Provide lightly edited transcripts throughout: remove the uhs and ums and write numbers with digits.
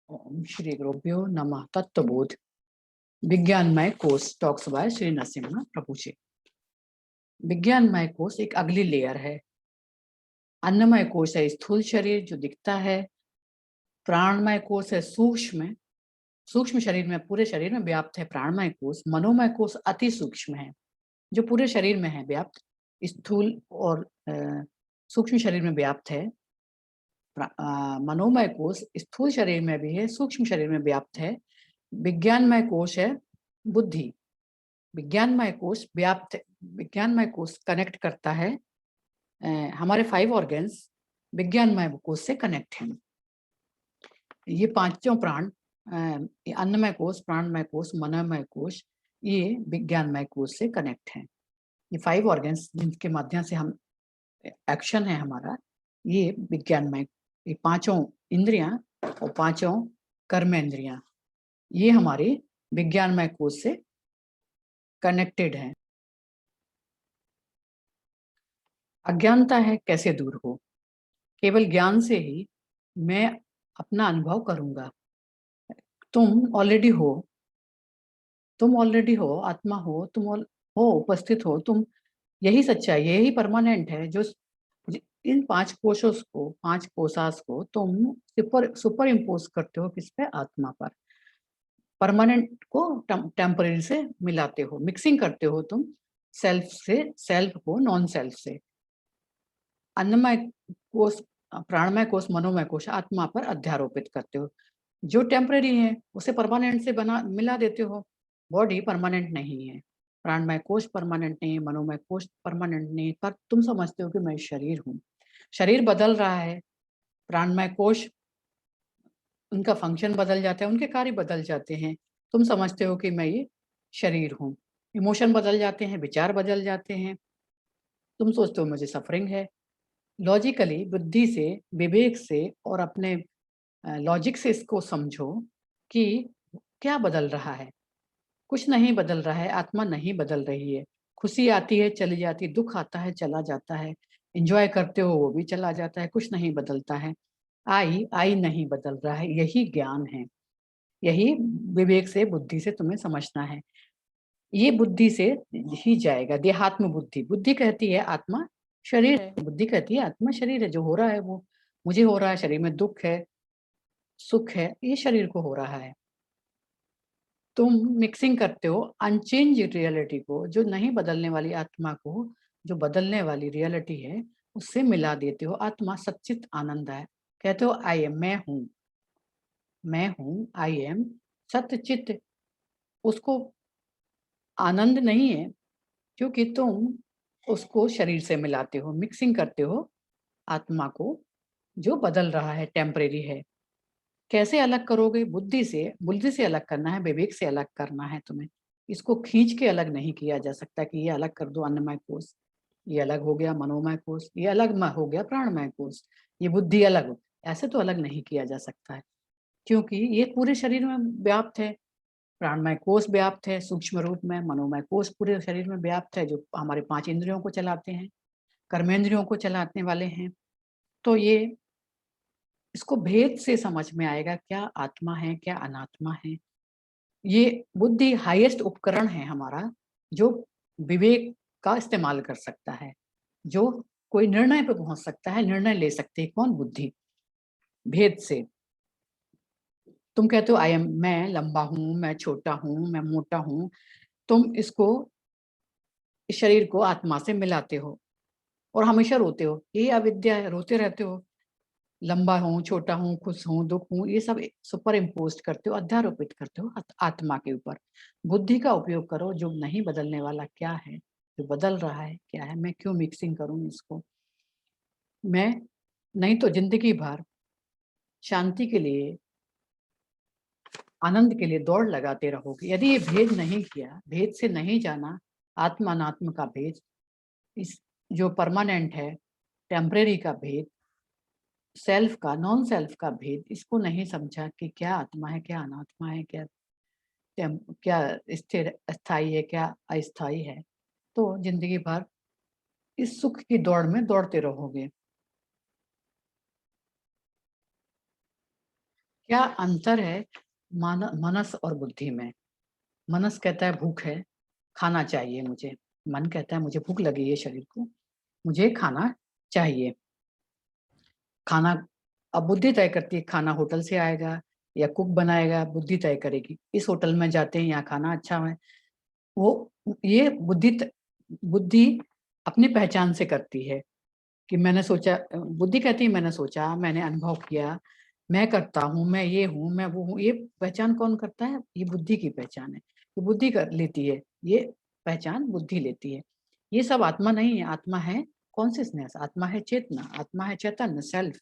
ओम श्री गुरुभ्यो नमः। तत्वबोध विज्ञानमय कोश टॉक्स बाय श्री नरसिम्हा प्रभु जी। विज्ञानमय कोश एक अगली लेयर है। अन्नमय कोश है स्थूल शरीर जो दिखता है। प्राणमय कोश है सूक्ष्म सूक्ष्म शरीर में, पूरे शरीर में व्याप्त है प्राणमय कोश। मनोमय कोश अति सूक्ष्म है जो पूरे शरीर में है व्याप्त। स्थूल और सूक्ष्म शरीर में व्याप्त है। मनोमय कोश स्थूल शरीर में भी है, सूक्ष्म शरीर में व्याप्त है। विज्ञानमय कोश है बुद्धि। विज्ञानमय कोश कनेक्ट करता है हमारे 5 ऑर्गन्स विज्ञानमय कोश से कनेक्ट हैं। ये पांचों प्राण अन्नमय कोश, प्राणमय कोश, मनोमय कोश, ये विज्ञानमय कोश से कनेक्ट हैं। ये 5 ऑर्गन्स जिनके माध्यम से हम एक्शन है हमारा, ये विज्ञानमय, ये पांचों इंद्रियां और पांचों कर्मेंद्रियां ये हमारे विज्ञानमय कोश से कनेक्टेड है। अज्ञानता है कैसे दूर हो? केवल ज्ञान से ही मैं अपना अनुभव करूंगा। तुम ऑलरेडी हो, आत्मा हो, हो उपस्थित हो तुम। यही सच्चाई, यही परमानेंट है जो इन 5 कोशास को तुम सुपर इम्पोज करते हो किस पे? आत्मा पर। परमानेंट को टेम्पररी से मिलाते हो, मिक्सिंग करते हो तुम सेल्फ को नॉन सेल्फ से। अन्नमय कोश, प्राणमय कोश, मनोमय कोश आत्मा पर अध्यारोपित करते हो। जो टेम्पररी है उसे परमानेंट से मिला देते हो। बॉडी परमानेंट नहीं है, प्राणमय कोश परमानेंट नहीं है, मनोमय कोश परमानेंट नहीं है, पर तुम समझते हो कि मैं शरीर हूँ। शरीर बदल रहा है, प्राणमय कोश उनका फंक्शन बदल जाता है, उनके कार्य बदल जाते हैं। तुम समझते हो कि मैं ये शरीर हूँ। इमोशन बदल जाते हैं, विचार बदल जाते हैं। तुम सोचते हो मुझे सफरिंग है। लॉजिकली, बुद्धि से, विवेक से और अपने लॉजिक से इसको समझो कि क्या बदल रहा है। कुछ नहीं बदल रहा है, आत्मा नहीं बदल रही है। खुशी आती है चली जाती, दुख आता है चला जाता है, एंजॉय करते हो वो भी चला जाता है, कुछ नहीं बदलता है। आई नहीं बदल रहा है, यही ज्ञान है। यही विवेक से, बुद्धि से तुम्हें समझना है। ये बुद्धि से ही जाएगा। देहात्म बुद्धि, बुद्धि कहती है आत्मा शरीर है, बुद्धि कहती है आत्मा शरीर है। जो हो रहा है वो मुझे हो रहा है, शरीर में दुख है सुख है, ये शरीर को हो रहा है। तुम मिक्सिंग करते हो अनचेंज रियलिटी को, जो नहीं बदलने वाली आत्मा को जो बदलने वाली रियलिटी है उससे मिला देते हो। आत्मा सच्चित आनंद है। कहते हो आई एम, मैं हूं, आई एम सत्यचित। उसको आनंद नहीं है क्योंकि तुम उसको शरीर से मिलाते हो, मिक्सिंग करते हो आत्मा को जो बदल रहा है, टेम्परेरी है। कैसे अलग करोगे? बुद्धि से अलग करना है, विवेक से अलग करना है तुम्हें। इसको खींच के अलग नहीं किया जा सकता कि ये अलग कर दो अन्नमय कोश, ये अलग हो गया मनोमय कोश, ये अलग हो गया प्राणमय कोश, ये बुद्धि अलग हो। ऐसे तो अलग नहीं किया जा सकता है क्योंकि ये पूरे शरीर में व्याप्त है। प्राणमय कोश व्याप्त है सूक्ष्म रूप में, मनोमय कोश पूरे शरीर में व्याप्त है जो हमारे 5 इंद्रियों को चलाते हैं, कर्मेंद्रियों को चलाने वाले हैं। तो ये इसको भेद से समझ में आएगा क्या आत्मा है क्या अनात्मा है। ये बुद्धि हाईएस्ट उपकरण है हमारा जो विवेक का इस्तेमाल कर सकता है, जो कोई निर्णय पे पहुंच सकता है, निर्णय ले सकते हैं। कौन? बुद्धि। भेद से तुम कहते हो आई एम, मैं लंबा हूं, मैं छोटा हूं, मैं मोटा हूं। तुम इसको, इस शरीर को आत्मा से मिलाते हो और हमेशा रोते हो। ये अविद्या है, रोते रहते हो। लंबा हूँ, छोटा हूँ, खुश हूँ, दुख हूँ, ये सब सुपर इम्पोज करते हो, अध्यारोपित करते हो आत्मा के ऊपर। बुद्धि का उपयोग करो। जो नहीं बदलने वाला क्या है, जो बदल रहा है क्या है, मैं क्यों मिक्सिंग करूँ इसको? मैं नहीं तो जिंदगी भर शांति के लिए, आनंद के लिए दौड़ लगाते रहोगे। यदि ये भेद नहीं किया, भेद से नहीं जाना, आत्मा अनात्म का भेद, इस जो परमानेंट है टेम्परेरी का भेद, सेल्फ का नॉन सेल्फ का भेद, इसको नहीं समझा कि क्या आत्मा है क्या अनात्मा है, क्या स्थिर स्थायी है क्या अस्थायी है, तो जिंदगी भर इस सुख की दौड़ में दौड़ते रहोगे। क्या अंतर है मनस और बुद्धि में? मनस कहता है भूख है, खाना चाहिए मुझे। मन कहता है मुझे भूख लगी है शरीर को, मुझे खाना चाहिए। खाना अब बुद्धि तय करती है, खाना होटल से आएगा या कुक बनाएगा, बुद्धि तय करेगी। इस होटल में जाते हैं, यहाँ खाना अच्छा है। वो ये बुद्धि अपनी पहचान से करती है कि मैंने सोचा, बुद्धि कहती है मैंने सोचा, मैंने अनुभव किया, मैं करता हूँ, मैं ये हूँ, मैं वो हूँ। ये पहचान कौन करता है? ये बुद्धि की पहचान है, ये बुद्धि कर लेती है, ये पहचान बुद्धि लेती है। ये सब आत्मा नहीं है। आत्मा है कॉन्शियसनेस, आत्मा है चेतना, आत्मा है चैतन्य, सेल्फ।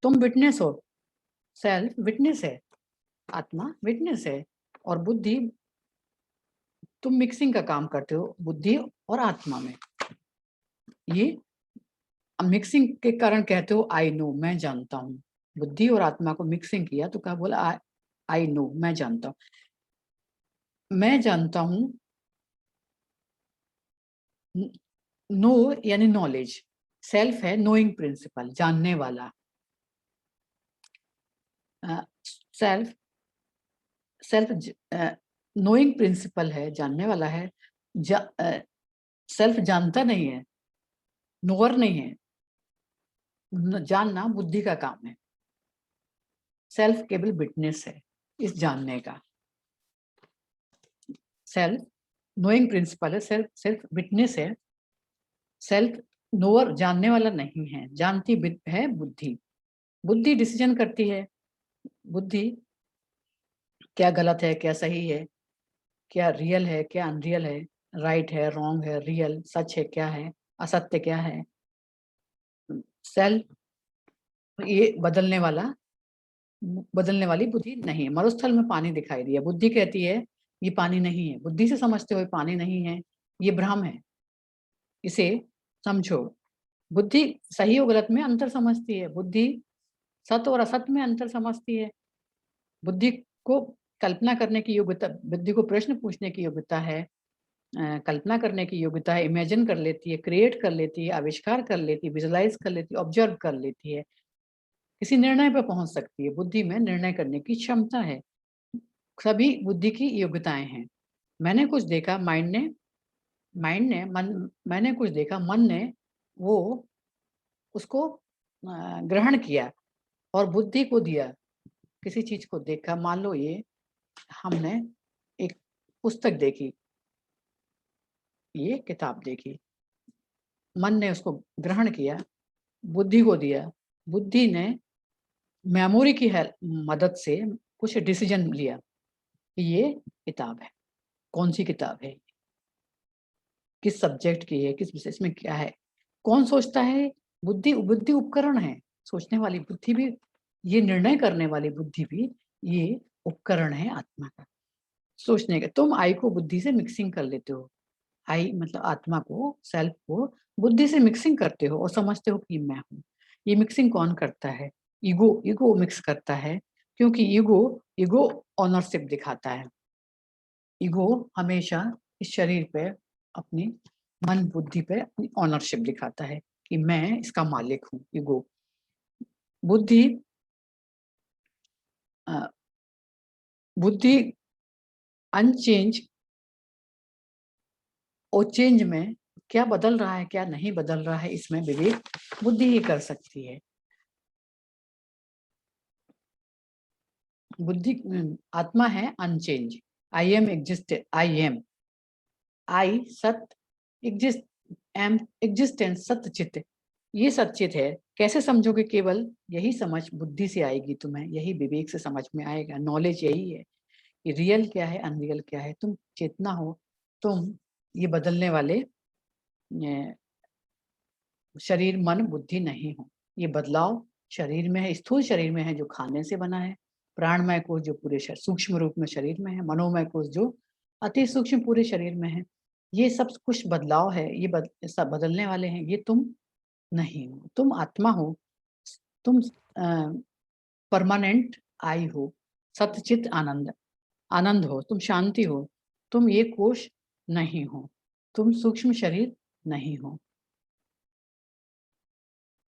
तुम विटनेस हो, सेल्फ विटनेस है, आत्मा विटनेस है। और बुद्धि, तुम मिक्सिंग का काम करते हो बुद्धि और आत्मा में। ये मिक्सिंग के कारण कहते हो आई नो, मैं जानता हूँ। बुद्धि और आत्मा को मिक्सिंग किया तो क्या बोला? आई नो, मैं जानता हूँ। मैं जानता हूँ, नो यानी नॉलेज। सेल्फ है नोइंग प्रिंसिपल, जानने वाला। सेल्फ सेल्फ नोइंग प्रिंसिपल है, जानने वाला है। सेल्फ जानता नहीं है, नोअर नहीं है। जानना बुद्धि का काम है, सेल्फ केवल विटनेस है इस जानने का। सेल्फ नोइंग प्रिंसिपल है, सेल्फ सेल्फ विटनेस है। सेल्फ नोअर जानने वाला नहीं है, जानती है बुद्धि। बुद्धि डिसीजन करती है। बुद्धि क्या गलत है, क्या सही है, क्या रियल है, क्या अनरियल है, राइट है, रॉन्ग है, रियल सच है, क्या है, असत्य क्या है। सेल्फ ये बदलने वाली बुद्धि नहीं है। मरुस्थल में पानी दिखाई दिया, बुद्धि कहती है ये पानी नहीं है। बुद्धि से समझते हो पानी नहीं है, ये भ्रम है, इसे समझो। बुद्धि सही और गलत में अंतर समझती है, बुद्धि सत्य और असत्य में अंतर समझती है। बुद्धि को कल्पना करने की योग्यता, बुद्धि को प्रश्न पूछने की योग्यता है, कल्पना करने की योग्यता है, इमेजिन कर लेती है, क्रिएट कर लेती है, आविष्कार कर लेती है, विजुलाइज कर लेती है, ऑब्जर्व कर लेती है, किसी निर्णय पर पहुंच सकती है। बुद्धि में निर्णय करने की क्षमता है। सभी बुद्धि की योग्यताएं हैं। मैंने कुछ देखा, मैंने कुछ देखा, मन ने वो उसको ग्रहण किया और बुद्धि को दिया। किसी चीज को देखा, मान लो ये हमने एक पुस्तक देखी, ये किताब देखी, मन ने उसको ग्रहण किया, बुद्धि को दिया। बुद्धि ने मेमोरी की मदद से कुछ डिसीजन लिया कि ये किताब है। कौन सी किताब है, किस सब्जेक्ट की है, किस विषय में क्या है, कौन सोचता है? बुद्धि उपकरण है, सोचने वाली बुद्धि भी, ये निर्णय करने वाली बुद्धि भी, ये उपकरण है आत्मा का सोचने का। तुम आई को बुद्धि से मिक्सिंग कर लेते हो। आई मतलब आत्मा को, सेल्फ को बुद्धि से मिक्सिंग करते हो और समझते हो कि मैं हूँ। ये मिक्सिंग कौन करता है? ईगो मिक्स करता है, क्योंकि ईगो ऑनरशिप दिखाता है। ईगो हमेशा इस शरीर पे, अपनी मन बुद्धि पे अपनी ऑनरशिप दिखाता है कि मैं इसका मालिक हूँ। ईगो, बुद्धि बुद्धि अनचेंज और चेंज में क्या बदल रहा है, क्या नहीं बदल रहा है, इसमें विवेक बुद्धि ही कर सकती है। बुद्धि आत्मा है अनचेंज। आई एम एग्जिस्ट, आई सत्य, एग्जिस्ट, एम एग्जिस्टेंस, सत्य चित्त, ये सचित है। कैसे समझोगे? केवल यही समझ बुद्धि से आएगी तुम्हें, यही विवेक से समझ में आएगा। नॉलेज यही है कि रियल क्या है, अनरियल क्या है। तुम चेतना हो, तुम ये बदलने वाले शरीर मन बुद्धि नहीं हो। ये बदलाव शरीर में है, स्थूल शरीर में है जो खाने से बना है, प्राणमय कोश जो पूरे सूक्ष्म रूप में शरीर में है, मनोमय कोश जो अति सूक्ष्म पूरे शरीर में है। ये सब कुछ बदलाव है, ये सब बदलने वाले हैं। ये तुम नहीं हो, तुम आत्मा हो, तुम परमानेंट आई हो, सत्यचित आनंद आनंद हो, तुम शांति हो। तुम ये कोश नहीं हो, तुम सूक्ष्म शरीर नहीं हो।